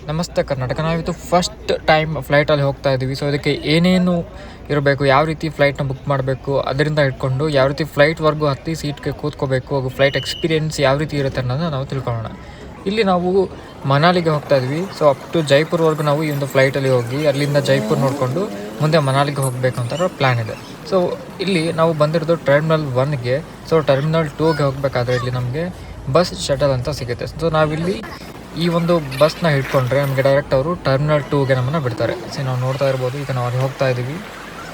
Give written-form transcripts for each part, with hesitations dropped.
ನಮಸ್ತೆ Karnataka. ನಾವಿದು first time ಫ್ಲೈಟಲ್ಲಿ ಹೋಗ್ತಾ ಇದ್ದೀವಿ. ಸೊ ಅದಕ್ಕೆ ಏನೇನು ಇರಬೇಕು, ಯಾವ ರೀತಿ ಫ್ಲೈಟ್ನ ಬುಕ್ ಮಾಡಬೇಕು, ಅದರಿಂದ ಇಟ್ಕೊಂಡು ಯಾವ ರೀತಿ ಫ್ಲೈಟ್ವರೆಗೂ ಹತ್ತಿ ಸೀಟ್ಗೆ ಕೂತ್ಕೋಬೇಕು, ಹಾಗೂ ಫ್ಲೈಟ್ ಎಕ್ಸ್ಪೀರಿಯೆನ್ಸ್ ಯಾವ ರೀತಿ ಇರುತ್ತೆ ಅನ್ನೋದನ್ನ ನಾವು ತಿಳ್ಕೊಳ್ಳೋಣ. ಇಲ್ಲಿ ನಾವು ಮನಾಲಿಗೆ ಹೋಗ್ತಾ ಇದ್ವಿ. ಸೊ ಅಪ್ ಟು ಜೈಪುರ್ವರೆಗೂ ನಾವು ಈ ಒಂದು ಫ್ಲೈಟಲ್ಲಿ ಹೋಗಿ ಅಲ್ಲಿಂದ ಜೈಪುರ್ ನೋಡಿಕೊಂಡು ಮುಂದೆ ಮನಾಲಿಗೆ ಹೋಗಬೇಕು ಅಂತ ಪ್ಲ್ಯಾನ್ ಇದೆ. ಸೊ ಇಲ್ಲಿ ನಾವು ಬಂದಿರೋದು ಟರ್ಮಿನಲ್ 1ಗೆ. ಸೊ ಟರ್ಮಿನಲ್ 2ಗೆ ಹೋಗಬೇಕಾದ್ರೆ ಇಲ್ಲಿ ನಮಗೆ ಬಸ್ ಶಟಲ್ ಅಂತ ಸಿಗುತ್ತೆ. ಸೊ ನಾವಿಲ್ಲಿ ಈ ಒಂದು ಬಸ್ನ ಹಿಡ್ಕೊಂಡ್ರೆ ನಮಗೆ ಡೈರೆಕ್ಟ್ ಅವರು ಟರ್ಮಿನಲ್ 2ಗೆ ನಮ್ಮನ್ನು ಬಿಡ್ತಾರೆ. ಸೊ ನಾವು ನೋಡ್ತಾ ಇರ್ಬೋದು, ಈಗ ನಾವು ಅಲ್ಲಿ ಹೋಗ್ತಾ ಇದ್ದೀವಿ.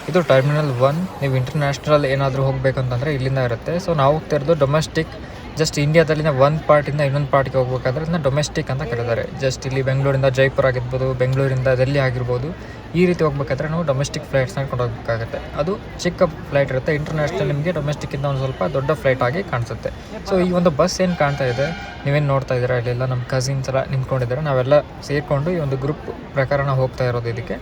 ಇದು ಟರ್ಮಿನಲ್ 1. ನೀವು ಇಂಟರ್ನ್ಯಾಷನಲ್ ಏನಾದರೂ ಹೋಗಬೇಕಂತಂದರೆ ಇಲ್ಲಿಂದ ಇರುತ್ತೆ. ಸೊ ನಾವು ಹೋಗ್ತಾ ಇರೋದು ಡೊಮೆಸ್ಟಿಕ್, ಜಸ್ಟ್ ಇಂಡಿಯಾದಲ್ಲಿನ ಒಂದು ಪಾರ್ಟಿಂದ ಇನ್ನೊಂದು ಪಾರ್ಟಿಗೆ ಹೋಗ್ಬೇಕಾದ್ರೆ ಅದನ್ನ ಡೊಮೆಸ್ಟಿಕ್ ಅಂತ ಕರೀತಾರೆ. ಜಸ್ಟ್ ಇಲ್ಲಿ ಬೆಂಗಳೂರಿಂದ ಜೈಪುರ್ ಆಗಿರ್ಬೋದು, ಬೆಂಗಳೂರಿಂದ ಡೆಲ್ಲಿ ಆಗಿರ್ಬೋದು, ಈ ರೀತಿ ಹೋಗ್ಬೇಕಾದ್ರೆ ನಾವು ಡೊಮೆಸ್ಟಿಕ್ ಫ್ಲೈಟ್ಸ್ನ ಕೊಂಡು ಹೋಗಬೇಕಾಗುತ್ತೆ. ಅದು ಚಿಕ್ಕ ಫ್ಲೈಟ್ ಇರುತ್ತೆ. ಇಂಟರ್ನ್ಯಾಷನಲ್ ನಿಮಗೆ ಡೊಮೆಸ್ಟಿಕ್ಕಿಂತ ಒಂದು ಸ್ವಲ್ಪ ದೊಡ್ಡ ಫ್ಲೈಟ್ ಆಗಿ ಕಾಣಿಸುತ್ತೆ. ಸೊ ಈ ಒಂದು ಬಸ್ ಏನು ಕಾಣ್ತಾ ಇದೆ, ನೀವೇನು ನೋಡ್ತಾ ಇದ್ದೀರಾ, ಇಲ್ಲೆಲ್ಲ ನಮ್ಮ ಕಸಿನ್ಸ್ ಎಲ್ಲ ನಿಂತ್ಕೊಂಡಿದ್ದಾರೆ. ನಾವೆಲ್ಲ ಸೇರಿಕೊಂಡು ಈ ಒಂದು ಗ್ರೂಪ್ ಪ್ರಕಾರ ನಾವು ಹೋಗ್ತಾ ಇರೋದು ಇದಕ್ಕೆ.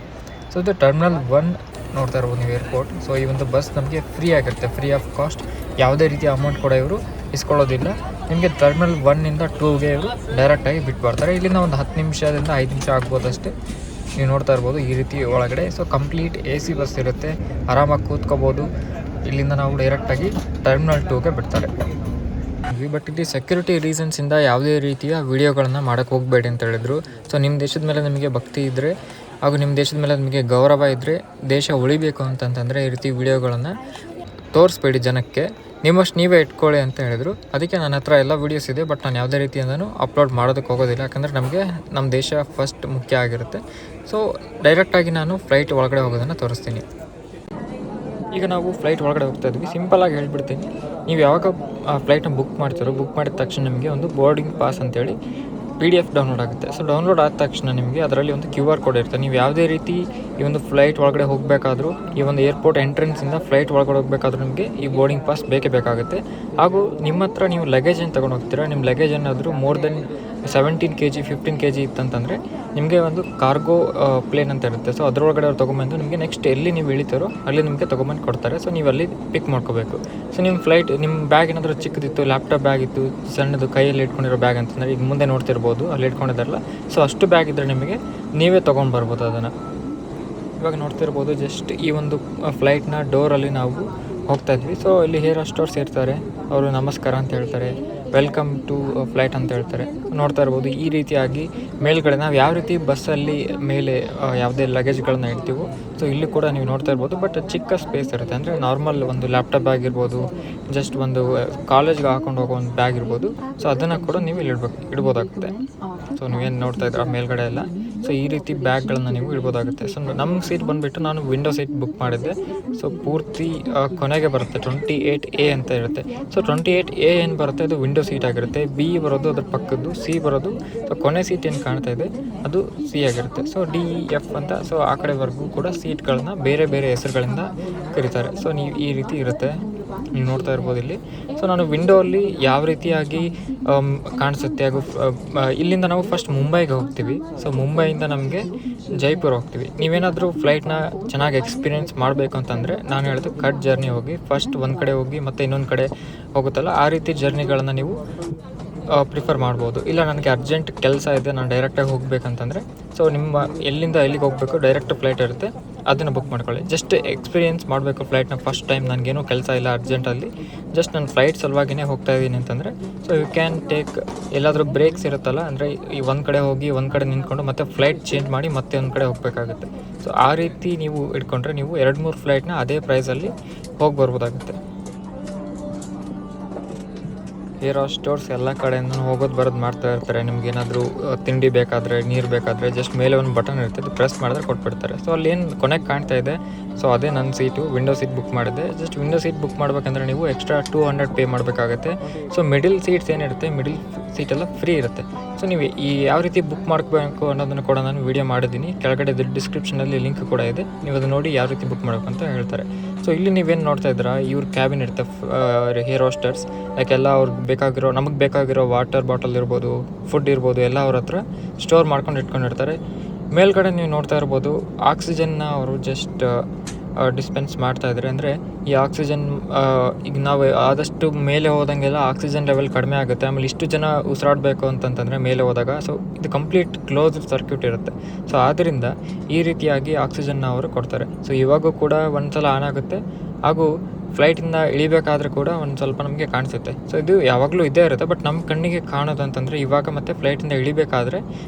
ಸೊ ಇದು ಟರ್ಮಿನಲ್ 1 ನೋಡ್ತಾ ಇರ್ಬೋದು ನೀವು, ಏರ್ಪೋರ್ಟ್. ಸೊ ಈ ಒಂದು ಬಸ್ ನಮಗೆ ಫ್ರೀ ಆಗಿರುತ್ತೆ, ಫ್ರೀ ಆಫ್ ಕಾಸ್ಟ್. ಯಾವುದೇ ರೀತಿಯ ಅಮೌಂಟ್ ಕೂಡ ಇವರು ಇಸ್ಕೊಳ್ಳೋದಿಲ್ಲ. ನಿಮಗೆ ಟರ್ಮಿನಲ್ 1ಇಂದ 2ಗೆ ಇವರು ಡೈರೆಕ್ಟಾಗಿ ಬಿಟ್ಟು ಬರ್ತಾರೆ. ಇಲ್ಲಿಂದ ಒಂದು 10 ನಿಮಿಷದಿಂದ 5 ನಿಮಿಷ ಆಗ್ಬೋದು ಅಷ್ಟೇ. ನೀವು ನೋಡ್ತಾ ಇರ್ಬೋದು ಈ ರೀತಿ ಒಳಗಡೆ. ಸೊ ಕಂಪ್ಲೀಟ್ AC ಬಸ್ ಇರುತ್ತೆ, ಆರಾಮಾಗಿ ಕೂತ್ಕೋಬೋದು. ಇಲ್ಲಿಂದ ನಾವು ಡೈರೆಕ್ಟಾಗಿ ಟರ್ಮಿನಲ್ 2ಗೆ ಬಿಡ್ತಾರೆ. ಬಟ್ ಇಲ್ಲಿ ಸೆಕ್ಯೂರಿಟಿ ರೀಸನ್ಸಿಂದ ಯಾವುದೇ ರೀತಿಯ ವಿಡಿಯೋಗಳನ್ನು ಮಾಡೋಕ್ಕೆ ಹೋಗಬೇಡಿ ಅಂತ ಹೇಳಿದರು. ಸೊ ನಿಮ್ಮ ದೇಶದ ಮೇಲೆ ನಿಮಗೆ ಭಕ್ತಿ ಇದ್ದರೆ ಹಾಗೂ ನಿಮ್ಮ ದೇಶದ ಮೇಲೆ ನಿಮಗೆ ಗೌರವ ಇದ್ದರೆ, ದೇಶ ಉಳಿಬೇಕು ಅಂತಂತಂದರೆ ಈ ರೀತಿ ವಿಡಿಯೋಗಳನ್ನು ತೋರಿಸ್ಬೇಡಿ ಜನಕ್ಕೆ. ನಿಮ್ಮಷ್ಟು ನೀವೇ ಇಟ್ಕೊಳ್ಳಿ ಅಂತ ಹೇಳಿದರು. ಅದಕ್ಕೆ ನನ್ನ ಹತ್ರ ಎಲ್ಲ ವೀಡಿಯೋಸ್ ಇದೆ, ಬಟ್ ನಾನು ಯಾವುದೇ ರೀತಿಯಿಂದನೂ ಅಪ್ಲೋಡ್ ಮಾಡೋದಕ್ಕೆ ಹೋಗೋದಿಲ್ಲ. ಯಾಕಂದರೆ ನಮಗೆ ನಮ್ಮ ದೇಶ ಫಸ್ಟ್ ಮುಖ್ಯ ಆಗಿರುತ್ತೆ. ಸೊ ಡೈರೆಕ್ಟಾಗಿ ನಾನು ಫ್ಲೈಟ್ ಒಳಗಡೆ ಹೋಗೋದನ್ನು ತೋರಿಸ್ತೀನಿ. ಈಗ ನಾವು ಫ್ಲೈಟ್ ಒಳಗಡೆ ಹೋಗ್ತಾ ಇದ್ವಿ. ಸಿಂಪಲಾಗಿ ಹೇಳ್ಬಿಡ್ತೀನಿ, ನೀವು ಯಾವಾಗ ಫ್ಲೈಟ್ನ ಬುಕ್ ಮಾಡ್ತೀರೋ, ಬುಕ್ ಮಾಡಿದ ತಕ್ಷಣ ನಿಮಗೆ ಒಂದು ಬೋರ್ಡಿಂಗ್ ಪಾಸ್ ಅಂತೇಳಿ PDF ಡೌನ್ಲೋಡ್ ಆಗುತ್ತೆ. ಸೊ ಡೌನ್ಲೋಡ್ ಆದ ತಕ್ಷಣ ನಿಮಗೆ ಅದರಲ್ಲಿ ಒಂದು QR ಕೋಡ್ ಇರುತ್ತೆ. ನೀವು ಯಾವುದೇ ರೀತಿ ಈ ಒಂದು ಫ್ಲೈಟ್ ಒಳಗಡೆ ಹೋಗಬೇಕಾದ್ರೂ, ಈ ಒಂದು ಏರ್ಪೋರ್ಟ್ ಎಂಟ್ರೆನ್ಸಿಂದ ಫ್ಲೈಟ್ ಒಳಗಡೆ ಹೋಗಬೇಕಾದ್ರೂ ನಿಮಗೆ ಈ ಬೋರ್ಡಿಂಗ್ ಪಾಸ್ ಬೇಕೇ ಬೇಕಾಗುತ್ತೆ. ಹಾಗೂ ನಿಮ್ಮ ಹತ್ರ ನೀವು ಲಗೇಜ್ ಏನು ತೊಗೊಂಡು ಹೋಗ್ತೀರಾ, ನಿಮ್ಮ ಲಗೇಜ್ ಏನಾದರೂ ಮೋರ್ ದೆನ್ 17 kg 15 kg ಇತ್ತಂತಂದರೆ ನಿಮಗೆ ಒಂದು ಕಾರ್ಗೋ ಪ್ಲೇನ್ ಅಂತ ಇರುತ್ತೆ. ಸೊ ಅದರೊಳಗಡೆ ಅವ್ರು ತೊಗೊಂಬಂದು ನಿಮಗೆ ನೆಕ್ಸ್ಟ್ ಎಲ್ಲಿ ನೀವು ಇಳಿತಾರೋ ಅಲ್ಲಿ ನಿಮಗೆ ತೊಗೊಂಬಂದು ಕೊಡ್ತಾರೆ. ಸೊ ನೀವು ಅಲ್ಲಿ ಪಿಕ್ ಮಾಡ್ಕೋಬೇಕು. ಸೊ ನಿಮ್ಮ ಫ್ಲೈಟ್, ನಿಮ್ಮ ಬ್ಯಾಗ್ ಏನಾದರೂ ಚಿಕ್ಕದಿತ್ತು, ಲ್ಯಾಪ್ಟಾಪ್ ಬ್ಯಾಗ್ ಇತ್ತು, ಸಣ್ಣದು ಕೈಯಲ್ಲಿ ಇಟ್ಕೊಂಡಿರೋ ಬ್ಯಾಗ್ ಅಂತಂದರೆ ಈಗ ಮುಂದೆ ನೋಡ್ತಿರ್ಬೋದು ಅಲ್ಲಿ ಇಟ್ಕೊಂಡಿದ್ದಾರಲ್ಲ. ಸೊ ಅಷ್ಟು ಬ್ಯಾಗ್ ಇದ್ದರೆ ನಿಮಗೆ ನೀವೇ ತೊಗೊಂಡು ಬರ್ಬೋದು ಅದನ್ನು. ಇವಾಗ ನೋಡ್ತಿರ್ಬೋದು ಜಸ್ಟ್ ಈ ಒಂದು ಫ್ಲೈಟ್ನ ಡೋರಲ್ಲಿ ನಾವು ಹೋಗ್ತಾ ಇದ್ವಿ. ಸೊ ಇಲ್ಲಿ ಹೇರ್ ಹೋಸ್ಟರ್ಸ್ ಇರ್ತಾರೆ, ಅವರು ನಮಸ್ಕಾರ ಅಂತ ಹೇಳ್ತಾರೆ, ವೆಲ್ಕಮ್ ಟು ಫ್ಲೈಟ್ ಅಂತ ಹೇಳ್ತಾರೆ. ನೋಡ್ತಾ ಇರ್ಬೋದು ಈ ರೀತಿಯಾಗಿ ಮೇಲ್ಗಡೆ ನಾವು ಯಾವ ರೀತಿ ಬಸ್ಸಲ್ಲಿ ಮೇಲೆ ಯಾವುದೇ ಲಗೇಜ್ಗಳನ್ನ ಇಡ್ತೀವೋ, ಸೊ ಇಲ್ಲಿ ಕೂಡ ನೀವು ನೋಡ್ತಾ ಇರ್ಬೋದು. ಬಟ್ ಚಿಕ್ಕ ಸ್ಪೇಸ್ ಇರುತ್ತೆ, ಅಂದರೆ ನಾರ್ಮಲ್ ಒಂದು ಲ್ಯಾಪ್ಟಾಪ್ ಬ್ಯಾಗ್ ಇರ್ಬೋದು, ಜಸ್ಟ್ ಒಂದು ಕಾಲೇಜ್ಗೆ ಹಾಕೊಂಡು ಹೋಗೋ ಒಂದು ಬ್ಯಾಗ್ ಇರ್ಬೋದು. ಸೊ ಅದನ್ನು ಕೂಡ ನೀವು ಇಲ್ಲಿ ಇಡ್ಬೋದಾಗುತ್ತೆ. ಸೊ ನೀವೇನು ನೋಡ್ತಾ ಇದ್ದೀರಾ ಮೇಲ್ಗಡೆ ಎಲ್ಲ, ಸೊ ಈ ರೀತಿ ಬ್ಯಾಗ್ಗಳನ್ನು ನೀವು ಇಡ್ಬೋದಾಗುತ್ತೆ. ಸೊ ನಮ್ಮ ಸೀಟ್ ಬಂದುಬಿಟ್ಟು ನಾನು ವಿಂಡೋ ಸೀಟ್ ಬುಕ್ ಮಾಡಿದ್ದೆ. ಸೊ ಪೂರ್ತಿ ಕೊನೆಗೆ ಬರುತ್ತೆ 28A ಅಂತ ಇರುತ್ತೆ. ಸೊ 28A ಏನು ಬರುತ್ತೆ ಅದು ವಿಂಡೋ ಸೀಟ್ ಆಗಿರುತ್ತೆ. B ಬರೋದು ಅದ್ರ ಪಕ್ಕದ್ದು, C ಬರೋದು, ಸೊ ಕೊನೆ ಸೀಟ್ ಏನು ಕಾಣ್ತಾ ಇದೆ ಅದು C ಆಗಿರುತ್ತೆ. ಸೊ D, E, F ಅಂತ, ಸೊ ಆ ಕಡೆವರೆಗೂ ಕೂಡ ಸೀಟ್ಗಳನ್ನ ಬೇರೆ ಬೇರೆ ಹೆಸರುಗಳಿಂದ ಕರೀತಾರೆ. ಸೊ ನೀವು ಈ ರೀತಿ ಇರುತ್ತೆ, ನೀವು ನೋಡ್ತಾ ಇರ್ಬೋದು ಇಲ್ಲಿ. ಸೊ ನಾನು ವಿಂಡೋ ಅಲ್ಲಿ ಯಾವ ರೀತಿಯಾಗಿ ಕಾಣಿಸುತ್ತೆ, ಹಾಗೂ ಇಲ್ಲಿಂದ ನಾವು ಫಸ್ಟ್ ಮುಂಬೈಗೆ ಹೋಗ್ತೀವಿ. ಸೊ ಮುಂಬೈಯಿಂದ ನಮಗೆ ಜೈಪುರ್ ಹೋಗ್ತೀವಿ. ನೀವೇನಾದರೂ ಫ್ಲೈಟ್ನ ಚೆನ್ನಾಗಿ ಎಕ್ಸ್ಪೀರಿಯೆನ್ಸ್ ಮಾಡಬೇಕು ಅಂತಂದರೆ ನಾನು ಹೇಳಿದೆ ಕಟ್ ಜರ್ನಿ ಹೋಗಿ, ಫಸ್ಟ್ ಒಂದು ಕಡೆ ಹೋಗಿ ಮತ್ತು ಇನ್ನೊಂದು ಕಡೆ ಹೋಗುತ್ತಲ್ಲ, ಆ ರೀತಿ ಜರ್ನಿಗಳನ್ನು ನೀವು ಪ್ರಿಫರ್ ಮಾಡ್ಬೋದು. ಇಲ್ಲ ನನಗೆ ಅರ್ಜೆಂಟ್ ಕೆಲಸ ಇದೆ, ನಾನು ಡೈರೆಕ್ಟಾಗಿ ಹೋಗಬೇಕಂತಂದರೆ, ಸೊ ನಿಮ್ಮ ಎಲ್ಲಿಂದ ಎಲ್ಲಿಗೆ ಹೋಗಬೇಕು ಡೈರೆಕ್ಟ್ ಫ್ಲೈಟ್ ಇರುತ್ತೆ, ಅದನ್ನು ಬುಕ್ ಮಾಡ್ಕೊಳ್ಳಿ. ಜಸ್ಟ್ ಎಕ್ಸ್ಪೀರಿಯೆನ್ಸ್ ಮಾಡಬೇಕು ಫ್ಲೈಟ್ನ ಫಸ್ಟ್ ಟೈಮ್, ನನಗೇನೂ ಕೆಲಸ ಇಲ್ಲ ಅರ್ಜೆಂಟಲ್ಲಿ, ಜಸ್ಟ್ ನಾನು ಫ್ಲೈಟ್ ಸಲುವಾಗಿಯೇ ಹೋಗ್ತಾ ಇದ್ದೀನಿ ಅಂತಂದರೆ, ಸೊ ಯು ಕ್ಯಾನ್ ಟೇಕ್ ಎಲ್ಲಾದರೂ ಬ್ರೇಕ್ಸ್ ಇರುತ್ತಲ್ಲ, ಅಂದರೆ ಈ ಒಂದು ಕಡೆ ಹೋಗಿ ಒಂದು ಕಡೆ ನಿಂತ್ಕೊಂಡು ಮತ್ತೆ ಫ್ಲೈಟ್ ಚೇಂಜ್ ಮಾಡಿ ಮತ್ತೆ ಒಂದು ಕಡೆ ಹೋಗಬೇಕಾಗುತ್ತೆ. ಸೊ ಆ ರೀತಿ ನೀವು ಇಟ್ಕೊಂಡ್ರೆ ನೀವು 2-3 ಫ್ಲೈಟ್ನ ಅದೇ ಪ್ರೈಸಲ್ಲಿ ಹೋಗಿ ಬರ್ಬೋದಾಗುತ್ತೆ. ಏರ್ ಹೋಸ್ಟರ್ಸ್ ಎಲ್ಲ ಕಡೆಯಿಂದ ಹೋಗೋದು ಬರೋದು ಮಾಡ್ತಾ ಇರ್ತಾರೆ. ನಿಮ್ಗೇನಾದರೂ ತಿಂಡಿ ಬೇಕಾದರೆ, ನೀರು ಬೇಕಾದರೆ ಜಸ್ಟ್ ಮೇಲೆ ಒಂದು ಬಟನ್ ಇರುತ್ತೆ, ಅದು ಪ್ರೆಸ್ ಮಾಡಿದ್ರೆ ಕೊಟ್ಬಿಡ್ತಾರೆ. ಸೊ ಅಲ್ಲಿ ಏನು ಕೊನೆಗೆ ಕಾಣ್ತಾ ಇದೆ, ಸೊ ಅದೇ ನನ್ನ ಸೀಟು, ವಿಂಡೋ ಸೀಟ್ ಬುಕ್ ಮಾಡಿದ್ದೆ. ಜಸ್ಟ್ ವಿಂಡೋ ಸೀಟ್ ಬುಕ್ ಮಾಡಬೇಕಂದ್ರೆ ನೀವು ಎಕ್ಸ್ಟ್ರಾ 200 ಪೇ ಮಾಡಬೇಕಾಗುತ್ತೆ. ಸೊ ಮಿಡಿಲ್ ಸೀಟ್ಸ್ ಏನಿರುತ್ತೆ, ಮಿಡಿಲ್ ಸೀಟೆಲ್ಲ ಫ್ರೀ ಇರುತ್ತೆ. ಸೊ ನೀವು ಈ ಯಾವ ರೀತಿ ಬುಕ್ ಮಾಡಬೇಕು ಅನ್ನೋದನ್ನು ಕೂಡ ನಾನು ವೀಡಿಯೋ ಮಾಡಿದ್ದೀನಿ. ಕೆಳಗಡೆ ಡಿಸ್ಕ್ರಿಪ್ಷನಲ್ಲಿ ಲಿಂಕ್ ಕೂಡ ಇದೆ, ನೀವು ಅದು ನೋಡಿ ಯಾವ ರೀತಿ ಬುಕ್ ಮಾಡಬೇಕು ಅಂತ ಹೇಳ್ತಾರೆ. ಸೊ ಇಲ್ಲಿ ನೀವೇನು ನೋಡ್ತಾ ಇದ್ದೀರಾ, ಇವ್ರ ಕ್ಯಾಬಿನ್ ಇರುತ್ತೆ, ಹೇರ್ ಹೋಸ್ಟರ್ಸ್, ಯಾಕೆಲ್ಲ ಅವ್ರಿಗೆ ಬೇಕಾಗಿರೋ, ನಮಗೆ ಬೇಕಾಗಿರೋ ವಾಟರ್ ಬಾಟಲ್ ಇರ್ಬೋದು, ಫುಡ್ ಇರ್ಬೋದು, ಎಲ್ಲ ಅವ್ರ ಹತ್ರ ಸ್ಟೋರ್ ಮಾಡ್ಕೊಂಡು ಇಟ್ಕೊಂಡಿರ್ತಾರೆ. ಮೇಲ್ಗಡೆ ನೀವು ನೋಡ್ತಾ ಇರ್ಬೋದು ಆಕ್ಸಿಜನ್ನ ಅವರು ಜಸ್ಟ್ ಡಿಸ್ಪೆನ್ಸ್ ಮಾಡ್ತಾಯಿದ್ದಾರೆ. ಅಂದರೆ ಈ ಆಕ್ಸಿಜನ್ ಈಗ ನಾವು ಆದಷ್ಟು ಮೇಲೆ ಹೋದಂಗೆಲ್ಲ ಆಕ್ಸಿಜನ್ ಲೆವೆಲ್ ಕಡಿಮೆ ಆಗುತ್ತೆ. ಆಮೇಲೆ ಇಷ್ಟು ಜನ ಉಸಿರಾಡಬೇಕು ಅಂತಂತಂದರೆ ಮೇಲೆ ಹೋದಾಗ ಸೊ ಇದು ಕಂಪ್ಲೀಟ್ ಕ್ಲೋಸ್ಡ್ ಸರ್ಕ್ಯೂಟ್ ಇರುತ್ತೆ. ಸೊ ಆದ್ದರಿಂದ ಈ ರೀತಿಯಾಗಿ ಆಕ್ಸಿಜನ್ನ ಅವರು ಕೊಡ್ತಾರೆ. ಸೊ ಇವಾಗೂ ಕೂಡ ಒಂದು ಸಲ ಆನ್ ಆಗುತ್ತೆ, ಹಾಗೂ ಫ್ಲೈಟಿಂದ ಇಳಿಬೇಕಾದ್ರೆ ಕೂಡ ಒಂದು ಸ್ವಲ್ಪ ನಮಗೆ ಕಾಣಿಸುತ್ತೆ. ಸೊ ಇದು ಯಾವಾಗಲೂ ಇದ್ದೇ ಇರುತ್ತೆ, ಬಟ್ ನಮ್ಮ ಕಣ್ಣಿಗೆ ಕಾಣೋದು ಅಂತಂದರೆ ಇವಾಗ ಮತ್ತು ಫ್ಲೈಟಿಂದ ಇಳಿಬೇಕಾದ್ರೆ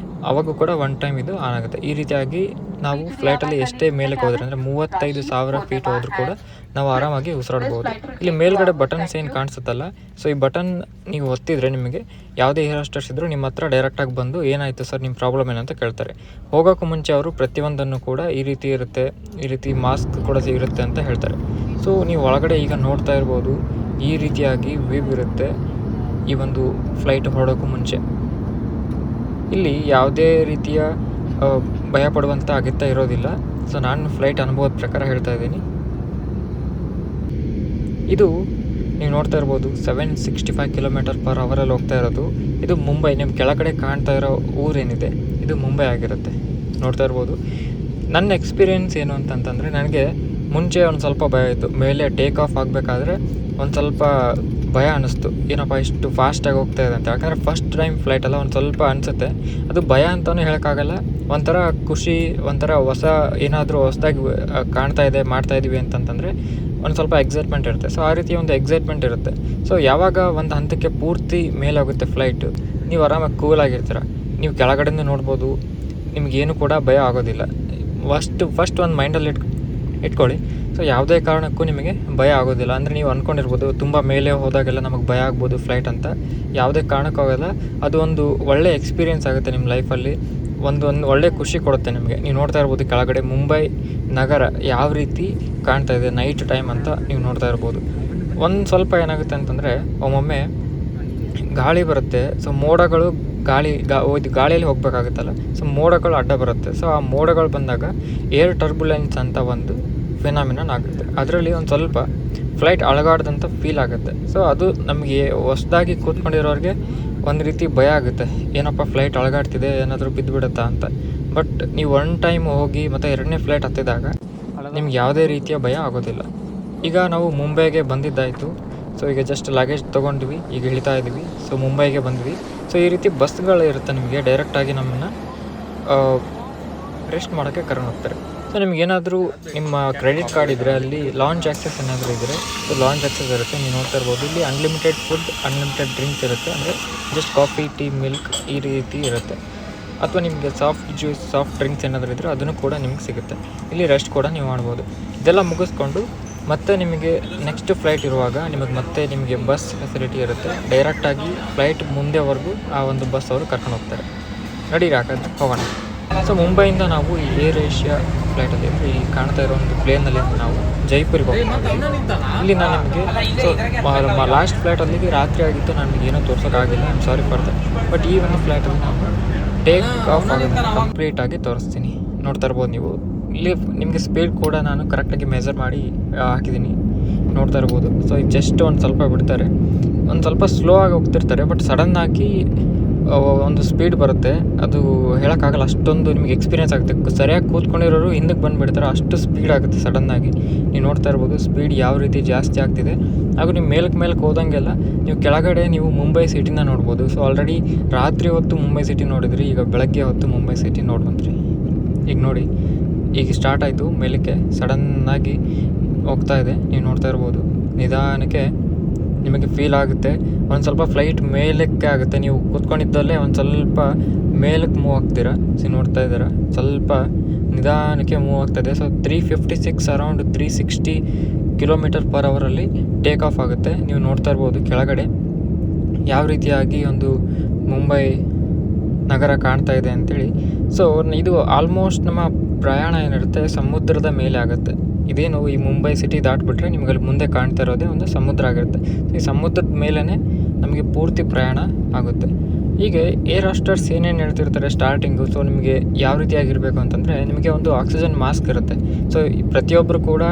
ಅವಾಗೂ ಕೂಡ ಒನ್ ಟೈಮ್ ಇದು ಆನ್ ಆಗುತ್ತೆ. ಈ ರೀತಿಯಾಗಿ ನಾವು ಫ್ಲೈಟಲ್ಲಿ ಎಷ್ಟೇ ಮೇಲಕ್ಕೆ ಹೋದರೆ ಅಂದರೆ 35,000 ಫೀಟ್ ಹೋದರೂ ಕೂಡ ನಾವು ಆರಾಮಾಗಿ ಉಸಿರಾಡ್ಬೋದು. ಇಲ್ಲಿ ಮೇಲ್ಗಡೆ ಬಟನ್ಸ್ ಏನು ಕಾಣಿಸುತ್ತಲ್ಲ, ಸೊ ಈ ಬಟನ್ ನೀವು ಒತ್ತಿದರೆ ನಿಮಗೆ ಯಾವುದೇ ಏರ್ ಹೋಸ್ಟೆಸ್ ಇದ್ದರೂ ನಿಮ್ಮ ಹತ್ರ ಡೈರೆಕ್ಟಾಗಿ ಬಂದು ಏನಾಯಿತು ಸರ್ ನಿಮ್ಮ ಪ್ರಾಬ್ಲಮ್ ಏನಂತ ಕೇಳ್ತಾರೆ. ಹೋಗೋಕ್ಕೂ ಮುಂಚೆ ಅವರು ಪ್ರತಿಯೊಂದನ್ನು ಕೂಡ ಈ ರೀತಿ ಇರುತ್ತೆ, ಈ ರೀತಿ ಮಾಸ್ಕ್ ಕೂಡ ಇರುತ್ತೆ ಅಂತ ಹೇಳ್ತಾರೆ. ಸೊ ನೀವು ಒಳಗಡೆ ಈಗ ನೋಡ್ತಾ ಇರ್ಬೋದು, ಈ ರೀತಿಯಾಗಿ ವ್ಯೂ ಇರುತ್ತೆ ಈ ಒಂದು ಫ್ಲೈಟ್ ಹೊರಡೋಕ್ಕೂ ಮುಂಚೆ. ಇಲ್ಲಿ ಯಾವುದೇ ರೀತಿಯ ಭಯ ಪಡುವಂಥ ಅಗತ್ಯ ಇರೋದಿಲ್ಲ. ಸೊ ನಾನು ಫ್ಲೈಟ್ ಅನುಭವದ ಪ್ರಕಾರ ಹೇಳ್ತಾ ಇದ್ದೀನಿ. ಇದು ನೀವು ನೋಡ್ತಾ ಇರ್ಬೋದು 765 km/h ಹೋಗ್ತಾ ಇರೋದು. ಇದು ಮುಂಬೈ. ನಿಮ್ಮ ಕೆಳಗಡೆ ಕಾಣ್ತಾ ಇರೋ ಊರೇನಿದೆ ಇದು ಮುಂಬೈ ಆಗಿರುತ್ತೆ. ನೋಡ್ತಾ ಇರ್ಬೋದು. ನನ್ನ ಎಕ್ಸ್ಪೀರಿಯೆನ್ಸ್ ಏನು ಅಂತಂತಂದರೆ ನನಗೆ ಮುಂಚೆ ಒಂದು ಸ್ವಲ್ಪ ಭಯ ಇತ್ತು. ಮೇಲೆ ಟೇಕ್ ಆಫ್ ಆಗಬೇಕಾದ್ರೆ ಒಂದು ಸ್ವಲ್ಪ ಭಯ ಅನ್ನಿಸ್ತು, ಏನಪ್ಪ ಇಷ್ಟು ಫಾಸ್ಟಾಗಿ ಹೋಗ್ತಾ ಇದೆ ಅಂತ. ಯಾಕಂದರೆ ಫಸ್ಟ್ ಟೈಮ್ ಫ್ಲೈಟಲ್ಲ ಒಂದು ಸ್ವಲ್ಪ ಅನಿಸುತ್ತೆ. ಅದು ಭಯ ಅಂತಲೂ ಹೇಳೋಕ್ಕಾಗಲ್ಲ, ಒಂಥರ ಖುಷಿ, ಒಂಥರ ಏನಾದರೂ ಹೊಸದಾಗಿ ಕಾಣ್ತಾ ಇದೆ ಮಾಡ್ತಾಯಿದ್ದೀವಿ ಅಂತಂತಂದರೆ ಒಂದು ಸ್ವಲ್ಪ ಎಕ್ಸೈಟ್ಮೆಂಟ್ ಇರುತ್ತೆ. ಸೊ ಆ ರೀತಿ ಒಂದು ಎಕ್ಸೈಟ್ಮೆಂಟ್ ಇರುತ್ತೆ. ಸೊ ಯಾವಾಗ ಒಂದು ಹಂತಕ್ಕೆ ಪೂರ್ತಿ ಮೇಲಾಗುತ್ತೆ ಫ್ಲೈಟು, ನೀವು ಆರಾಮಾಗಿ ಕೂಲಾಗಿರ್ತೀರ. ನೀವು ಕೆಳಗಡೆಯಿಂದ ನೋಡ್ಬೋದು, ನಿಮಗೇನು ಕೂಡ ಭಯ ಆಗೋದಿಲ್ಲ. ಫಸ್ಟ್ ಒಂದು ಮೈಂಡಲ್ಲಿ ಇಟ್ಕೊಳ್ಳಿ. ಸೊ ಯಾವುದೇ ಕಾರಣಕ್ಕೂ ನಿಮಗೆ ಭಯ ಆಗೋದಿಲ್ಲ. ಅಂದರೆ ನೀವು ಅಂದ್ಕೊಂಡಿರ್ಬೋದು ತುಂಬ ಮೇಲೆ ಹೋದಾಗೆಲ್ಲ ನಮಗೆ ಭಯ ಆಗ್ಬೋದು ಫ್ಲೈಟ್ ಅಂತ. ಯಾವುದೇ ಕಾರಣಕ್ಕಾಗಲ್ಲ. ಅದು ಒಂದು ಒಳ್ಳೆ ಎಕ್ಸ್ಪೀರಿಯೆನ್ಸ್ ಆಗುತ್ತೆ ನಿಮ್ಮ ಲೈಫಲ್ಲಿ. ಒಂದು ಒಳ್ಳೆ ಖುಷಿ ಕೊಡುತ್ತೆ ನಿಮಗೆ. ನೀವು ನೋಡ್ತಾ ಇರ್ಬೋದು ಕೆಳಗಡೆ ಮುಂಬೈ ನಗರ ಯಾವ ರೀತಿ ಕಾಣ್ತಾ ಇದೆ ನೈಟ್ ಟೈಮ್ ಅಂತ ನೀವು ನೋಡ್ತಾ ಇರ್ಬೋದು. ಒಂದು ಸ್ವಲ್ಪ ಏನಾಗುತ್ತೆ ಅಂತಂದರೆ ಒಮ್ಮೊಮ್ಮೆ ಗಾಳಿ ಬರುತ್ತೆ. ಸೊ ಮೋಡಗಳು ಗಾಳಿಯಲ್ಲಿ ಹೋಗಬೇಕಾಗುತ್ತಲ್ಲ, ಸೊ ಮೋಡಗಳು ಅಡ್ಡ ಬರುತ್ತೆ. ಸೊ ಆ ಮೋಡಗಳು ಬಂದಾಗ ಏರ್ ಟರ್ಬುಲೆನ್ಸ್ ಅಂತ ಒಂದು ಫಿನಾಮಿನನ್ ಆಗುತ್ತೆ. ಅದರಲ್ಲಿ ಒಂದು ಸ್ವಲ್ಪ ಫ್ಲೈಟ್ ಅಳಗಾಡ್ದಂಥ ಫೀಲ್ ಆಗುತ್ತೆ. ಸೊ ಅದು ನಮಗೆ ಹೊಸದಾಗಿ ಕೂತ್ಕೊಂಡಿರೋರಿಗೆ ಒಂದು ರೀತಿ ಭಯ ಆಗುತ್ತೆ, ಏನಪ್ಪ ಫ್ಲೈಟ್ ಅಳಗಾಡ್ತಿದೆ, ಏನಾದರೂ ಬಿದ್ದುಬಿಡುತ್ತಾ ಅಂತ. ಬಟ್ ನೀವು ಒನ್ ಟೈಮ್ ಹೋಗಿ ಮತ್ತು ಎರಡನೇ ಫ್ಲೈಟ್ ಹತ್ತಿದಾಗ ನಿಮ್ಗೆ ಯಾವುದೇ ರೀತಿಯ ಭಯ ಆಗೋದಿಲ್ಲ. ಈಗ ನಾವು ಮುಂಬೈಗೆ ಬಂದಿದ್ದಾಯಿತು. ಸೊ ಈಗ ಜಸ್ಟ್ ಲಗೇಜ್ ತೊಗೊಂಡ್ವಿ, ಈಗ ಇಳಿತಾ ಇದ್ವಿ. ಸೊ ಮುಂಬೈಗೆ ಬಂದ್ವಿ. ಸೊ ಈ ರೀತಿ ಬಸ್ಗಳು ಇರುತ್ತೆ ನಿಮಗೆ, ಡೈರೆಕ್ಟಾಗಿ ನಮ್ಮನ್ನು ರೆಸ್ಟ್ ಮಾಡೋಕ್ಕೆ ಕರ್ಕೊಂಡು ಹೋಗ್ತಾರೆ. ಸೊ ನಿಮಗೇನಾದರೂ ನಿಮ್ಮ ಕ್ರೆಡಿಟ್ ಕಾರ್ಡ್ ಇದ್ದರೆ ಅಲ್ಲಿ ಲಾಂಚ್ ಆ್ಯಕ್ಸೆಸ್ ಏನಾದರೂ ಇದ್ದರೆ ಸೊ ಲಾಂಚ್ ಆ್ಯಕ್ಸೆಸ್ ಇರುತ್ತೆ. ನೀವು ನೋಡ್ತಾ ಇರ್ಬೋದು ಇಲ್ಲಿ ಅನ್ಲಿಮಿಟೆಡ್ ಫುಡ್, ಅನ್ಲಿಮಿಟೆಡ್ ಡ್ರಿಂಕ್ಸ್ ಇರುತ್ತೆ. ಅಂದರೆ ಜಸ್ಟ್ ಕಾಫಿ, ಟೀ, ಮಿಲ್ಕ್ ಈ ರೀತಿ ಇರುತ್ತೆ. ಅಥವಾ ನಿಮಗೆ ಸಾಫ್ಟ್ ಜ್ಯೂಸ್, ಸಾಫ್ಟ್ ಡ್ರಿಂಕ್ಸ್ ಏನಾದರೂ ಇದ್ದರೆ ಅದನ್ನು ಕೂಡ ನಿಮಗೆ ಸಿಗುತ್ತೆ. ಇಲ್ಲಿ ರೆಸ್ಟ್ ಕೂಡ ನೀವು ಮಾಡ್ಬೋದು. ಇದೆಲ್ಲ ಮುಗಿಸ್ಕೊಂಡು ಮತ್ತೆ ನಿಮಗೆ ನೆಕ್ಸ್ಟ್ ಫ್ಲೈಟ್ ಇರುವಾಗ ನಿಮಗೆ ಬಸ್ ಫೆಸಿಲಿಟಿ ಇರುತ್ತೆ. ಡೈರೆಕ್ಟಾಗಿ ಫ್ಲೈಟ್ ಮುಂದೆವರೆಗೂ ಆ ಒಂದು ಬಸ್ ಅವರು ಕರ್ಕೊಂಡು ಹೋಗ್ತಾರೆ. ನಡೀರಿ ಹಾಗಾದ್ರೆ ಹೋಗೋಣ. ಸೊ ಮುಂಬೈಯಿಂದ ನಾವು ಈ ಏರ್ ಏಷ್ಯಾ ಫ್ಲೈಟಲ್ಲಿ ಈ ಕಾಣ್ತಾ ಇರೋ ಒಂದು ಪ್ಲೇನಲ್ಲಿ ನಾವು ಜೈಪುರಿಗೆ ಹೋಗ್ತೀವಿ. ಇಲ್ಲಿ ನಾನು ನಿಮಗೆ ಲಾಸ್ಟ್ ಫ್ಲೈಟಲ್ಲಿ ರಾತ್ರಿ ಆಗಿತ್ತು, ನನಗೆ ಏನೂ ತೋರ್ಸೋಕ್ಕಾಗಿಲ್ಲ, I am sorry for that. But ಈ ಒಂದು ಫ್ಲೈಟಲ್ಲಿ ನಾನು ಟೇಕ್ ಆಫ್ ಆಗೋದನ್ನು ಕಂಪ್ಲೀಟಾಗಿ ತೋರಿಸ್ತೀನಿ. ನೋಡ್ತಾ ಇರ್ಬೋದು ನೀವು. ಇಲ್ಲಿ ನಿಮಗೆ ಸ್ಪೀಡ್ ಕೂಡ ನಾನು ಕರೆಕ್ಟಾಗಿ ಮೆಜರ್ ಮಾಡಿ ಹಾಕಿದ್ದೀನಿ, ನೋಡ್ತಾ ಇರ್ಬೋದು. ಸೊ ಇದು ಜಸ್ಟ್ ಒಂದು ಸ್ವಲ್ಪ ಬಿಡ್ತಾರೆ, ಒಂದು ಸ್ವಲ್ಪ ಸ್ಲೋ ಆಗಿ ಹೋಗ್ತಿರ್ತಾರೆ. ಬಟ್ ಸಡನ್ನಾಗಿ ಒಂದು ಸ್ಪೀಡ್ ಬರುತ್ತೆ, ಅದು ಹೇಳೋಕ್ಕಾಗಲ್ಲ. ಅಷ್ಟೊಂದು ನಿಮಗೆ ಎಕ್ಸ್ಪೀರಿಯೆನ್ಸ್ ಆಗುತ್ತೆ. ಸರಿಯಾಗಿ ಕೂತ್ಕೊಂಡಿರೋರು ಹಿಂದಕ್ಕೆ ಬಂದುಬಿಡ್ತಾರೆ, ಅಷ್ಟು ಸ್ಪೀಡ್ ಆಗುತ್ತೆ ಸಡನ್ನಾಗಿ. ನೀವು ನೋಡ್ತಾ ಇರ್ಬೋದು ಸ್ಪೀಡ್ ಯಾವ ರೀತಿ ಜಾಸ್ತಿ ಆಗ್ತಿದೆ. ಹಾಗೂ ನೀವು ಮೇಲಕ್ಕೆ ಹೋದಂಗೆಲ್ಲ ನೀವು ಕೆಳಗಡೆ ನೀವು ಮುಂಬೈ ಸಿಟಿನ ನೋಡ್ಬೋದು. ಸೊ ಆಲ್ರೆಡಿ ರಾತ್ರಿ ಹೊತ್ತು ಮುಂಬೈ ಸಿಟಿ ನೋಡಿದ್ರಿ, ಈಗ ಬೆಳಗ್ಗೆ ಹೊತ್ತು ಮುಂಬೈ ಸಿಟಿ ನೋಡ್ಬಂದ್ರಿ. ಈಗ ನೋಡಿ, ಈಗ ಸ್ಟಾರ್ಟ್ ಆಯಿತು, ಮೇಲಕ್ಕೆ ಸಡನ್ನಾಗಿ ಹೋಗ್ತಾ ಇದೆ. ನೀವು ನೋಡ್ತಾ ಇರ್ಬೋದು ನಿಧಾನಕ್ಕೆ ನಿಮಗೆ ಫೀಲ್ ಆಗುತ್ತೆ. ಒಂದು ಸ್ವಲ್ಪ ಫ್ಲೈಟ್ ಮೇಲಕ್ಕೆ ಆಗುತ್ತೆ, ನೀವು ಕೂತ್ಕೊಂಡಿದ್ದಲ್ಲೇ ಒಂದು ಸ್ವಲ್ಪ ಮೇಲಕ್ಕೆ ಮೂವ್ ಆಗ್ತೀರಾ. ಸೊ ನೋಡ್ತಾ ಇದ್ದೀರಾ ಸ್ವಲ್ಪ ನಿಧಾನಕ್ಕೆ ಮೂವ್ ಆಗ್ತಾಯಿದೆ. So 356 around 360 km/h take off ಆಗುತ್ತೆ. ನೀವು ನೋಡ್ತಾ ಇರ್ಬೋದು ಕೆಳಗಡೆ ಯಾವ ರೀತಿಯಾಗಿ ಒಂದು ಮುಂಬೈ ನಗರ ಕಾಣ್ತಾ ಇದೆ ಅಂಥೇಳಿ. ಸೊ ಇದು ಆಲ್ಮೋಸ್ಟ್ ನಮ್ಮ ಪ್ರಯಾಣ ಏನಿರುತ್ತೆ ಸಮುದ್ರದ ಮೇಲೆ ಆಗುತ್ತೆ. ಇದೇನು ಈ ಮುಂಬೈ ಸಿಟಿ ದಾಟ್ಬಿಟ್ರೆ ನಿಮಗೆ ಅಲ್ಲಿ ಮುಂದೆ ಕಾಣ್ತಾ ಇರೋದೇ ಒಂದು ಸಮುದ್ರ ಆಗಿರುತ್ತೆ. ಈ ಸಮುದ್ರದ ಮೇಲೇ ನಮಗೆ ಪೂರ್ತಿ ಪ್ರಯಾಣ ಆಗುತ್ತೆ. ಹೀಗೆ ಏರ್ ಹೋಸ್ಟರ್ಸ್ ಏನೇನು ಹೇಳ್ತಿರ್ತಾರೆ ಸ್ಟಾರ್ಟಿಂಗು. ಸೊ ನಿಮಗೆ ಯಾವ ರೀತಿಯಾಗಿರಬೇಕು ಅಂತಂದರೆ ನಿಮಗೆ ಒಂದು ಆಕ್ಸಿಜನ್ ಮಾಸ್ಕ್ ಇರುತ್ತೆ. ಸೊ ಪ್ರತಿಯೊಬ್ಬರು ಕೂಡ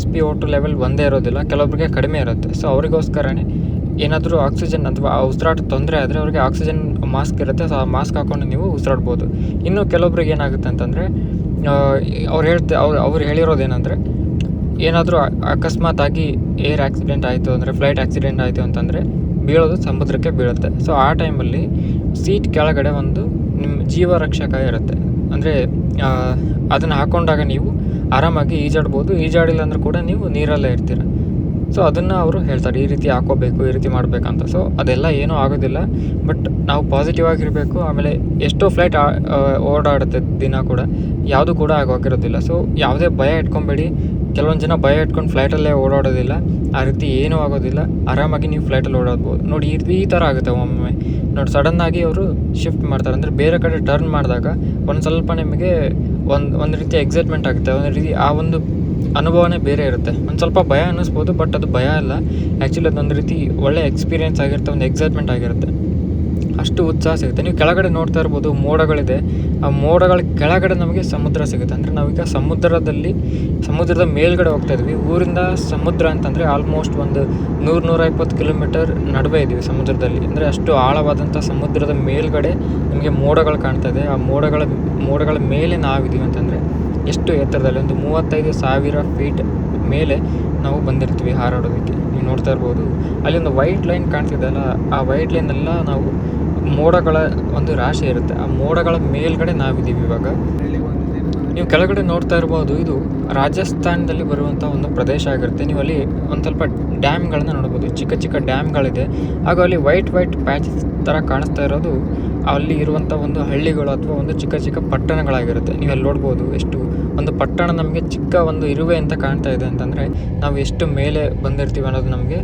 SpO2 ಲೆವೆಲ್ ಒಂದೇ ಇರೋದಿಲ್ಲ, ಕೆಲವೊಬ್ಬರಿಗೆ ಕಡಿಮೆ ಇರುತ್ತೆ. ಸೊ ಅವರಿಗೋಸ್ಕರನೇ ಏನಾದರೂ ಆಕ್ಸಿಜನ್ ಅಥವಾ ಉಸಿರಾಟ ತೊಂದರೆ ಆದರೆ ಅವ್ರಿಗೆ ಆಕ್ಸಿಜನ್ ಮಾಸ್ಕ್ ಇರುತ್ತೆ. ಸೊ ಆ ಮಾಸ್ಕ್ ಹಾಕ್ಕೊಂಡು ನೀವು ಉಸಿರಾಡ್ಬೋದು. ಇನ್ನು ಕೆಲವೊಬ್ರಿಗೆ ಏನಾಗುತ್ತೆ ಅಂತಂದರೆ ಅವ್ರು ಹೇಳಿರೋದೇನೆಂದರೆ, ಏನಾದರೂ ಅಕಸ್ಮಾತಾಗಿ ಏರ್ ಆಕ್ಸಿಡೆಂಟ್ ಆಯಿತು ಅಂದರೆ, ಫ್ಲೈಟ್ ಆಕ್ಸಿಡೆಂಟ್ ಆಯಿತು ಅಂತಂದರೆ ಬೀಳೋದು ಸಮುದ್ರಕ್ಕೆ ಬೀಳುತ್ತೆ. ಸೊ ಆ ಟೈಮಲ್ಲಿ ಸೀಟ್ ಕೆಳಗಡೆ ಒಂದು ನಿಮ್ಮ ಜೀವ ರಕ್ಷಕ ಇರುತ್ತೆ. ಅಂದರೆ ಅದನ್ನು ಹಾಕ್ಕೊಂಡಾಗ ನೀವು ಆರಾಮಾಗಿ ಈಜಾಡ್ಬೋದು. ಈಜಾಡಿಲ್ಲ ಅಂದರೂ ಕೂಡ ನೀವು ನೀರಲ್ಲೇ ಇರ್ತೀರ. ಸೊ ಅದನ್ನು ಅವರು ಹೇಳ್ತಾರೆ, ಈ ರೀತಿ ಹಾಕ್ಕೋಬೇಕು, ಈ ರೀತಿ ಮಾಡಬೇಕಂತ. ಸೊ ಅದೆಲ್ಲ ಏನೂ ಆಗೋದಿಲ್ಲ, ಬಟ್ ನಾವು ಪಾಸಿಟಿವ್ ಆಗಿರಬೇಕು. ಆಮೇಲೆ ಎಷ್ಟೋ ಫ್ಲೈಟ್ ಓಡಾಡುತ್ತೆ ದಿನ ಕೂಡ, ಯಾವುದೂ ಕೂಡ ಆಗೋಗಿರೋದಿಲ್ಲ. ಸೊ ಯಾವುದೇ ಭಯ ಇಟ್ಕೊಬೇಡಿ. ಕೆಲವೊಂದು ಜನ ಭಯ ಇಟ್ಕೊಂಡು ಫ್ಲೈಟಲ್ಲೇ ಓಡಾಡೋದಿಲ್ಲ. ಆ ರೀತಿ ಏನೂ ಆಗೋದಿಲ್ಲ, ಆರಾಮಾಗಿ ನೀವು ಫ್ಲೈಟಲ್ಲಿ ಓಡಾಡ್ಬೋದು. ನೋಡಿ ಈ ಥರ ಆಗುತ್ತೆ ಒಮ್ಮೊಮ್ಮೆ. ನೋಡಿ ಸಡನ್ನಾಗಿ ಅವರು ಶಿಫ್ಟ್ ಮಾಡ್ತಾರೆ, ಅಂದರೆ ಬೇರೆ ಕಡೆ ಟರ್ನ್ ಮಾಡಿದಾಗ ಒಂದು ಸ್ವಲ್ಪ ನಿಮಗೆ ಒಂದು ರೀತಿ ಎಕ್ಸೈಟ್ಮೆಂಟ್ ಆಗುತ್ತೆ. ಒಂದು ರೀತಿ ಆ ಒಂದು ಅನುಭವನೇ ಬೇರೆ ಇರುತ್ತೆ. ಒಂದು ಸ್ವಲ್ಪ ಭಯ ಅನ್ನಿಸ್ಬೋದು, ಬಟ್ ಅದು ಭಯ ಅಲ್ಲ. ಆ್ಯಕ್ಚುಲಿ ಅದೊಂದು ರೀತಿ ಒಳ್ಳೆ ಎಕ್ಸ್ಪೀರಿಯೆನ್ಸ್ ಆಗಿರುತ್ತೆ, ಒಂದು ಎಕ್ಸೈಟ್ಮೆಂಟ್ ಆಗಿರುತ್ತೆ. ಅಷ್ಟು ಉತ್ಸಾಹ ಸಿಗುತ್ತೆ. ನೀವು ಕೆಳಗಡೆ ನೋಡ್ತಾ ಇರ್ಬೋದು, ಮೋಡಗಳಿದೆ. ಆ ಮೋಡಗಳ ಕೆಳಗಡೆ ನಮಗೆ ಸಮುದ್ರ ಸಿಗುತ್ತೆ. ಅಂದರೆ ನಾವೀಗ ಸಮುದ್ರದ ಮೇಲ್ಗಡೆ ಹೋಗ್ತಾ ಇದ್ವಿ. ಊರಿಂದ ಸಮುದ್ರ ಅಂತಂದರೆ ಆಲ್ಮೋಸ್ಟ್ ಒಂದು 100-150 ಕಿಲೋಮೀಟರ್ ನಡುವೆ ಇದ್ದೀವಿ ಸಮುದ್ರದಲ್ಲಿ. ಅಂದರೆ ಅಷ್ಟು ಆಳವಾದಂಥ ಸಮುದ್ರದ ಮೇಲ್ಗಡೆ ನಮಗೆ ಮೋಡಗಳು ಕಾಣ್ತಾ ಇದೆ. ಆ ಮೋಡಗಳ ಮೇಲೆ ನಾವಿದ್ದೀವಿ ಅಂತಂದರೆ ಎಷ್ಟು ಎತ್ತರದಲ್ಲಿ, ಒಂದು 35,000 ಫೀಟ್ ಮೇಲೆ ನಾವು ಬಂದಿರ್ತೀವಿ ಹಾರಾಡೋದಕ್ಕೆ. ನೀವು ನೋಡ್ತಾ ಇರ್ಬೋದು, ಅಲ್ಲಿ ಒಂದು ವೈಟ್ ಲೈನ್ ಕಾಣ್ತಿದೆಯಲ್ಲ, ಆ ವೈಟ್ ಲೈನೆಲ್ಲ ನಾವು ಮೋಡಗಳ ಒಂದು ರಾಶಿ ಇರುತ್ತೆ. ಆ ಮೋಡಗಳ ಮೇಲ್ಗಡೆ ನಾವಿದ್ದೀವಿ ಇವಾಗ. ನೀವು ಕೆಳಗಡೆ ನೋಡ್ತಾ ಇರ್ಬೋದು, ಇದು ರಾಜಸ್ಥಾನದಲ್ಲಿ ಬರುವಂಥ ಒಂದು ಪ್ರದೇಶ ಆಗಿರುತ್ತೆ. ನೀವು ಅಲ್ಲಿ ಒಂದು ಸ್ವಲ್ಪ ಡ್ಯಾಮ್ಗಳನ್ನ ನೋಡ್ಬೋದು, ಚಿಕ್ಕ ಚಿಕ್ಕ ಡ್ಯಾಮ್ಗಳಿದೆ. ಹಾಗೂ ಅಲ್ಲಿ ವೈಟ್ ಪ್ಯಾಚಸ್ ಥರ ಕಾಣಿಸ್ತಾ ಇರೋದು ಅಲ್ಲಿ ಇರುವಂಥ ಒಂದು ಹಳ್ಳಿಗಳು ಅಥವಾ ಒಂದು ಚಿಕ್ಕ ಚಿಕ್ಕ ಪಟ್ಟಣಗಳಾಗಿರುತ್ತೆ. ನೀವು ಅಲ್ಲಿ ನೋಡ್ಬೋದು, ಎಷ್ಟು ಒಂದು ಪಟ್ಟಣ ನಮಗೆ ಚಿಕ್ಕ ಒಂದು ಇರುವೆ ಅಂತ ಕಾಣ್ತಾ ಇದೆ ಅಂತಂದರೆ ನಾವು ಎಷ್ಟು ಮೇಲೆ ಬಂದಿರ್ತೀವಿ ಅನ್ನೋದು ನಮಗೆ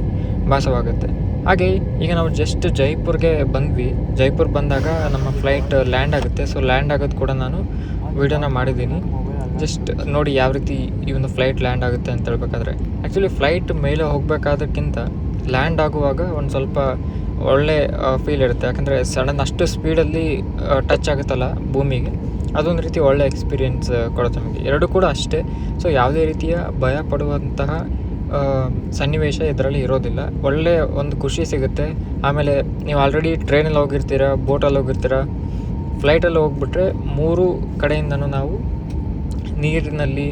ಭಾಸವಾಗುತ್ತೆ. ಹಾಗೆ ಈಗ ನಾವು ಜಸ್ಟ್ ಜೈಪುರ್ಗೆ ಬಂದ್ವಿ. ಜೈಪುರ್ ಬಂದಾಗ ನಮ್ಮ ಫ್ಲೈಟ್ ಲ್ಯಾಂಡ್ ಆಗುತ್ತೆ. ಸೊ ಲ್ಯಾಂಡ್ ಆಗೋದು ಕೂಡ ನಾನು ವಿಡಿಯೋನ ಮಾಡಿದ್ದೀನಿ. ಜಸ್ಟ್ ನೋಡಿ ಯಾವ ರೀತಿ ಈ ಒಂದು ಫ್ಲೈಟ್ ಲ್ಯಾಂಡ್ ಆಗುತ್ತೆ ಅಂತ ಹೇಳ್ಬೇಕಾದ್ರೆ. ಆ್ಯಕ್ಚುಲಿ ಫ್ಲೈಟ್ ಮೇಲೆ ಹೋಗಬೇಕಾದಕ್ಕಿಂತ ಲ್ಯಾಂಡ್ ಆಗುವಾಗ ಒಂದು ಸ್ವಲ್ಪ ಒಳ್ಳೆ ಫೀಲ್ ಇರುತ್ತೆ. ಯಾಕಂದರೆ ಸಡನ್ ಅಷ್ಟು ಸ್ಪೀಡಲ್ಲಿ ಟಚ್ ಆಗುತ್ತಲ್ಲ ಭೂಮಿಗೆ, ಅದೊಂದು ರೀತಿ ಒಳ್ಳೆ ಎಕ್ಸ್ಪೀರಿಯೆನ್ಸ್ ಕೊಡುತ್ತೆ ನಮಗೆ. ಎರಡೂ ಕೂಡ ಅಷ್ಟೇ. ಸೊ ಯಾವುದೇ ರೀತಿಯ ಭಯ ಪಡುವಂತಹ ಸನ್ನಿವೇಶ ಇದರಲ್ಲಿ ಇರೋದಿಲ್ಲ. ಒಳ್ಳೆ ಒಂದು ಖುಷಿ ಸಿಗುತ್ತೆ. ಆಮೇಲೆ ನೀವು ಆಲ್ರೆಡಿ ಟ್ರೈನಲ್ಲಿ ಹೋಗಿರ್ತೀರ, ಬೋಟಲ್ಲಿ ಹೋಗಿರ್ತೀರ, ಫ್ಲೈಟಲ್ಲಿ ಹೋಗ್ಬಿಟ್ರೆ 3 ಕಡೆಯಿಂದನೂ ನಾವು ನೀರಿನಲ್ಲಿ,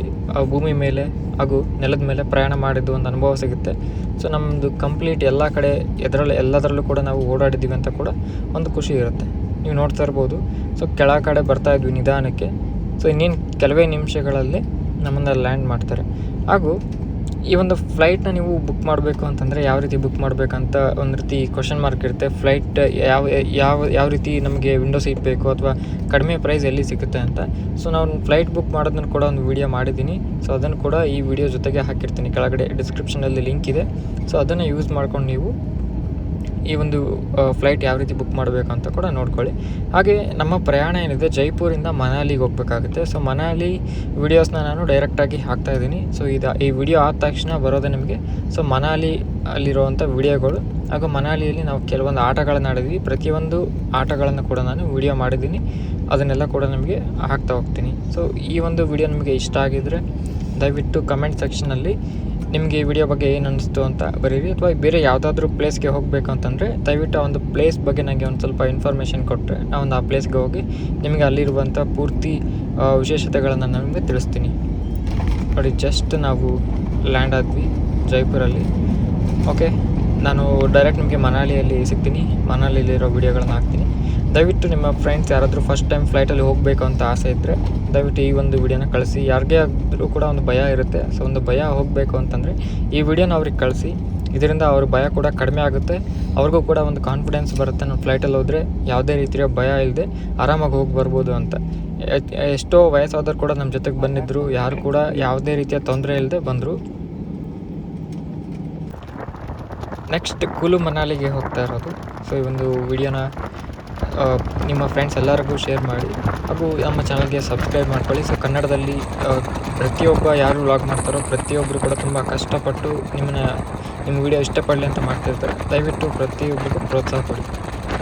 ಭೂಮಿ ಮೇಲೆ ಹಾಗೂ ನೆಲದ ಮೇಲೆ ಪ್ರಯಾಣ ಮಾಡಿದ್ದು ಒಂದು ಅನುಭವ ಸಿಗುತ್ತೆ. ಸೊ ನಮ್ಮದು ಕಂಪ್ಲೀಟ್ ಎಲ್ಲ ಕಡೆ ಎಲ್ಲದರಲ್ಲೂ ಕೂಡ ನಾವು ಓಡಾಡಿದ್ದೀವಿ ಅಂತ ಕೂಡ ಒಂದು ಖುಷಿ ಇರುತ್ತೆ. ನೀವು ನೋಡ್ತಾ ಇರ್ಬೋದು. ಸೊ ಕಡೆ ಬರ್ತಾಯಿದ್ವಿ ನಿಧಾನಕ್ಕೆ. ಸೊ ಇನ್ನೇನು ಕೆಲವೇ ನಿಮಿಷಗಳಲ್ಲಿ ನಮ್ಮನ್ನು ಲ್ಯಾಂಡ್ ಮಾಡ್ತಾರೆ. ಹಾಗೂ ಈ ಒಂದು ಫ್ಲೈಟ್ನ ನೀವು ಬುಕ್ ಮಾಡಬೇಕು ಅಂತಂದರೆ ಯಾವ ರೀತಿ ಬುಕ್ ಮಾಡಬೇಕಂತ ಒಂದು ರೀತಿ ಕ್ವಶನ್ ಮಾರ್ಕ್ ಇರುತ್ತೆ. ಫ್ಲೈಟ್ ಯಾವ ರೀತಿ ನಮಗೆ ವಿಂಡೋ ಸೀಟ್ ಬೇಕು ಅಥವಾ ಕಡಿಮೆ ಪ್ರೈಸ್ ಎಲ್ಲಿ ಸಿಗುತ್ತೆ ಅಂತ. ಸೊ ನಾನು ಫ್ಲೈಟ್ ಬುಕ್ ಮಾಡೋದನ್ನು ಕೂಡ ಒಂದು ವಿಡಿಯೋ ಮಾಡಿದ್ದೀನಿ. ಸೊ ಅದನ್ನು ಕೂಡ ಈ ವಿಡಿಯೋ ಜೊತೆಗೆ ಹಾಕಿರ್ತೀನಿ, ಕೆಳಗಡೆ ಡಿಸ್ಕ್ರಿಪ್ಷನಲ್ಲಿ ಲಿಂಕ್ ಇದೆ. ಸೊ ಅದನ್ನು ಯೂಸ್ ಮಾಡ್ಕೊಂಡು ನೀವು ಈ ಒಂದು ಫ್ಲೈಟ್ ಯಾವ ರೀತಿ ಬುಕ್ ಮಾಡಬೇಕು ಅಂತ ಕೂಡ ನೋಡ್ಕೊಳ್ಳಿ. ಹಾಗೆ ನಮ್ಮ ಪ್ರಯಾಣ ಏನಿದೆ, ಜೈಪುರಿಂದ ಮನಾಲಿಗೆ ಹೋಗಬೇಕಾಗುತ್ತೆ. ಸೊ ಮನಾಲಿ ವಿಡಿಯೋಸ್ನ ನಾನು ಡೈರೆಕ್ಟಾಗಿ ಹಾಕ್ತಾಯಿದ್ದೀನಿ. ಸೊ ಈ ವಿಡಿಯೋ ಆದ ತಕ್ಷಣ ಬರೋದೇ ನಿಮಗೆ. ಸೊ ಮನಾಲಿ ಅಲ್ಲಿರುವಂಥ ವಿಡಿಯೋಗಳು, ಹಾಗೂ ಮನಾಲಿಯಲ್ಲಿ ನಾವು ಕೆಲವೊಂದು ಆಟಗಳನ್ನು ಆಡಿದ್ವಿ. ಪ್ರತಿಯೊಂದು ಆಟಗಳನ್ನು ಕೂಡ ನಾನು ವಿಡಿಯೋ ಮಾಡಿದ್ದೀನಿ. ಅದನ್ನೆಲ್ಲ ಕೂಡ ನಿಮಗೆ ಹಾಕ್ತಾ ಹೋಗ್ತೀನಿ. ಸೊ ಈ ಒಂದು ವಿಡಿಯೋ ನಿಮಗೆ ಇಷ್ಟ ಆಗಿದ್ದರೆ ದಯವಿಟ್ಟು ಕಮೆಂಟ್ ಸೆಕ್ಷನಲ್ಲಿ ನಿಮಗೆ ಈ ವಿಡಿಯೋ ಬಗ್ಗೆ ಏನು ಅನ್ನಿಸ್ತು ಅಂತ ಬರೀರಿ. ಅಥವಾ ಬೇರೆ ಯಾವುದಾದ್ರೂ ಪ್ಲೇಸ್ಗೆ ಹೋಗಬೇಕು ಅಂತಂದರೆ ದಯವಿಟ್ಟು ಆ ಒಂದು ಪ್ಲೇಸ್ ಬಗ್ಗೆ ನನಗೆ ಒಂದು ಸ್ವಲ್ಪ ಇನ್ಫಾರ್ಮೇಷನ್ ಕೊಟ್ಟರೆ ನಾನು ಆ ಪ್ಲೇಸ್ಗೆ ಹೋಗಿ ನಿಮಗೆ ಅಲ್ಲಿರುವಂಥ ಪೂರ್ತಿ ವಿಶೇಷತೆಗಳನ್ನು ನಿಮಗೆ ತಿಳಿಸ್ತೀನಿ. ನೋಡಿ, ಜಸ್ಟ್ ನಾವು ಲ್ಯಾಂಡ್ ಆದ್ವಿ ಜೈಪುರಲ್ಲಿ. ಓಕೆ, ನಾನು ಡೈರೆಕ್ಟ್ ನಿಮಗೆ ಮನಾಲಿಯಲ್ಲಿ ಸಿಗ್ತೀನಿ. ಮನಾಲಿಯಲ್ಲಿರೋ ವಿಡಿಯೋಗಳನ್ನ ಹಾಕ್ತೀನಿ. ದಯವಿಟ್ಟು ನಿಮ್ಮ ಫ್ರೆಂಡ್ಸ್ ಯಾರಾದರೂ ಫಸ್ಟ್ ಟೈಮ್ ಫ್ಲೈಟಲ್ಲಿ ಹೋಗಬೇಕು ಅಂತ ಆಸೆ ಇದ್ದರೆ ದಯವಿಟ್ಟು ಈ ಒಂದು ವಿಡಿಯೋನ ಕಳಿಸಿ. ಯಾರಿಗೇ ಆದರೂ ಕೂಡ ಒಂದು ಭಯ ಇರುತ್ತೆ. ಸೊ ಒಂದು ಭಯ ಹೋಗಬೇಕು ಅಂತಂದರೆ ಈ ವಿಡಿಯೋನ ಅವ್ರಿಗೆ ಕಳಿಸಿ. ಇದರಿಂದ ಅವ್ರ ಭಯ ಕೂಡ ಕಡಿಮೆ ಆಗುತ್ತೆ. ಅವ್ರಿಗೂ ಕೂಡ ಒಂದು ಕಾನ್ಫಿಡೆನ್ಸ್ ಬರುತ್ತೆ, ನಾನು ಫ್ಲೈಟಲ್ಲಿ ಹೋದರೆ ಯಾವುದೇ ರೀತಿಯ ಭಯ ಇಲ್ಲದೆ ಆರಾಮಾಗಿ ಹೋಗಿ ಬರ್ಬೋದು ಅಂತ. ಎಷ್ಟೋ ವಯಸ್ಸಾದವ್ರು ಕೂಡ ನಮ್ಮ ಜೊತೆಗೆ ಬಂದಿದ್ದರು. ಯಾರು ಕೂಡ ಯಾವುದೇ ರೀತಿಯ ತೊಂದರೆ ಇಲ್ಲದೆ ಬಂದರು. ನೆಕ್ಸ್ಟ್ ಕುಲು ಮನಾಲಿಗೆ ಹೋಗ್ತಾ ಇರೋದು. ಸೊ ಈ ಒಂದು ವಿಡಿಯೋನ ನಿಮ್ಮ ಫ್ರೆಂಡ್ಸ್ ಎಲ್ಲರಿಗೂ ಶೇರ್ ಮಾಡಿ, ಹಾಗೂ ನಮ್ಮ ಚಾನಲ್ಗೆ ಸಬ್ಸ್ಕ್ರೈಬ್ ಮಾಡ್ಕೊಳ್ಳಿ. ಸೊ ಕನ್ನಡದಲ್ಲಿ ಪ್ರತಿಯೊಬ್ಬ ಯಾರು ವ್ಲಾಗ್ ಮಾಡ್ತಾರೋ ಪ್ರತಿಯೊಬ್ಬರು ಕೂಡ ತುಂಬ ಕಷ್ಟಪಟ್ಟು ನಿಮ್ಮ ವಿಡಿಯೋ ಇಷ್ಟಪಡಲಿ ಅಂತ ಮಾಡ್ತಿರ್ತಾರೆ. ದಯವಿಟ್ಟು ಪ್ರತಿಯೊಬ್ಬರಿಗೂ ಪ್ರೋತ್ಸಾಹ ಕೊಡಿ.